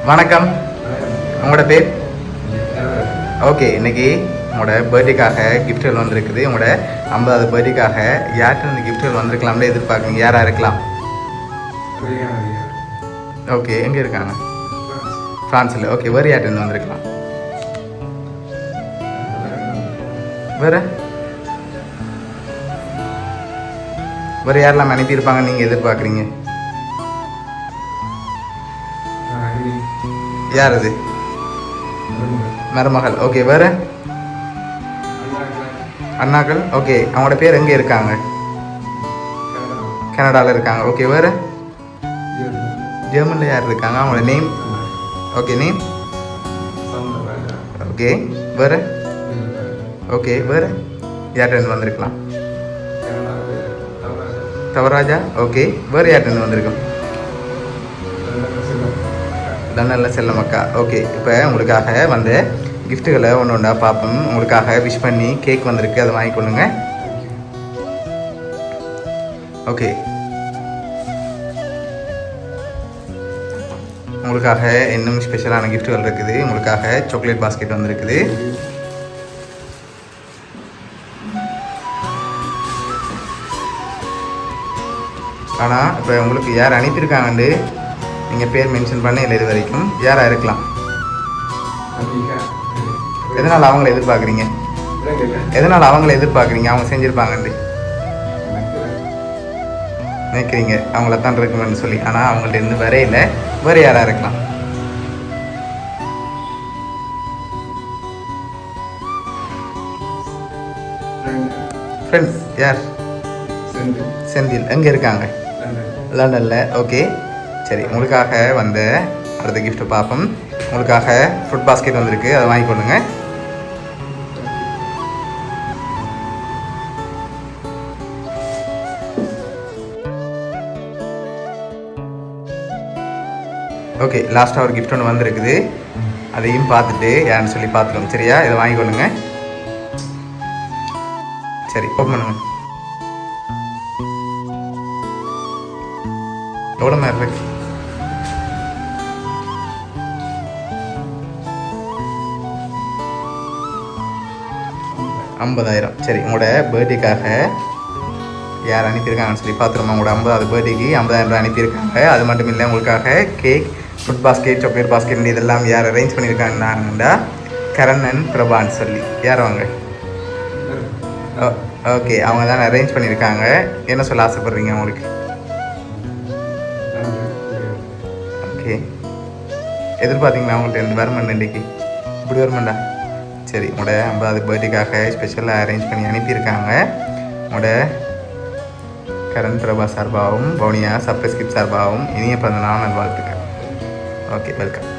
வணக்கம், உங்களோட பேர்? ஓகே, இன்னைக்கு உங்களோட பர்த்டேக்காக கிஃப்ட்கள் வந்திருக்குது. உங்களோட 50வது பர்த்டேக்காக யார்கிட்ட இந்த கிஃப்ட்கள் வந்திருக்கலாம்னு எதிர்பார்க்குறீங்க? யாராக இருக்கலாம்? ஓகே, எங்கே இருக்காங்க? ஃப்ரான்ஸில். ஓகே, வேறு யார்கிட்ட வந்திருக்கலாம்? வேறு வேறு யாரெல்லாம் அனுப்பியிருப்பாங்க நீங்கள் எதிர்பார்க்குறீங்க? யார் அது? மருமகள். ஓகே, வேறு அண்ணாக்கள். ஓகே, அவங்களோட பேர் எங்கே இருக்காங்க? கனடாவில் இருக்காங்க. ஓகே, வேறு ஜெர்மனில் யார் இருக்காங்க? அவங்களோட நேம்? Okay, name. ஓகே, வேறு? ஓகே, வேறு யார்கிட்ட வந்திருக்கலாம்? தவராஜா. ஓகே, வேறு யார்கிட்ட வந்திருக்கோம்? நல்ல செல்லமக்கா. ஓகே, இப்போ உங்களுக்காக வந்த கிஃப்ட்டுகளை ஒன்று ஒன்றா பார்ப்போம். உங்களுக்காக விஷ் பண்ணி கேக் வந்திருக்கு, அதை வாங்கி கொள்ளுங்க. ஓகே, உங்களுக்காக இன்னும் ஸ்பெஷலான கிஃப்ட்டுகள் இருக்குது. உங்களுக்காக சாக்லேட் பாஸ்கெட் வந்திருக்குது. ஆனால் இப்போ உங்களுக்கு யார் அனுப்பியிருக்காங்கன்னு நீங்கள் பேர் மென்ஷன் பண்ண இல்லை. இது வரைக்கும் யாராக இருக்கலாம்? எதனால் அவங்கள எதிர்பார்க்குறீங்க? எதனால் அவங்கள எதிர்பார்க்குறீங்க? அவங்க செஞ்சுருப்பாங்கன்னு நினைக்கிறீங்க? அவங்கள தான் இருக்குமென்னு சொல்லி. ஆனால் அவங்கள்ட்ட இருந்து வரையில வேறு யாராக இருக்கலாம்? ஃப்ரெண்ட்ஸ் யார்? செந்தில். எங்கே இருக்காங்க? லண்டனில். ஓகே, சரி. உங்களுக்காக வந்த அடுத்த கிஃப்ட்டை பார்ப்போம். உங்களுக்காக ஃப்ரூட் பாஸ்கெட் வந்திருக்கு, அதை வாங்கி கொள்ளுங்க. ஓகே, லாஸ்ட்டாக ஒரு கிஃப்ட் ஒன்று வந்திருக்குது. அதையும் பார்த்துட்டு யாருன்னு சொல்லி பார்த்துக்கோங்க. சரியா? இதை வாங்கி கொள்ளுங்க. சரி, ஓப்பன் பண்ணுங்க. எவ்வளோ மாதிரி இருக்கு? 50,000. சரி, உங்களோட பர்த்டேக்காக யார் அனுப்பியிருக்காங்கன்னு சொல்லி பார்த்துருமா. உங்களோட 50வது பர்த்டேக்கு 50,000 அனுப்பியிருக்காங்க. அது மட்டும் இல்லை, உங்களுக்காக cake, food basket, chocolate basket இதெல்லாம் யார் அரேஞ்ச் பண்ணியிருக்காங்கன்னாங்கண்டா கரண் அண்ட் பிரபான்னு சொல்லி. யார் அவங்க? ஓகே, அவங்க தான் அரேஞ்ச் பண்ணியிருக்காங்க. என்ன சொல்ல ஆசைப்பட்றீங்க அவங்களுக்கு? ஓகே, எதிர்பார்த்தீங்களா அவங்கள்ட்ட இருந்து வருமான் இன்றைக்கி இப்படி வருமாண்டா? சரி, உங்களோட 50வது பர்த்டேக்காக ஸ்பெஷலாக அரேஞ்ச் பண்ணி அனுப்பியிருக்காங்க. உங்களோட கரண் பிரபா சார்பாகவும் பவுனியா சப்ரஸ்கிரிப்ட் சார்பாகவும் இனிய பிறந்த நாள் நல்வாழ்த்துக்கள். Okay, welcome.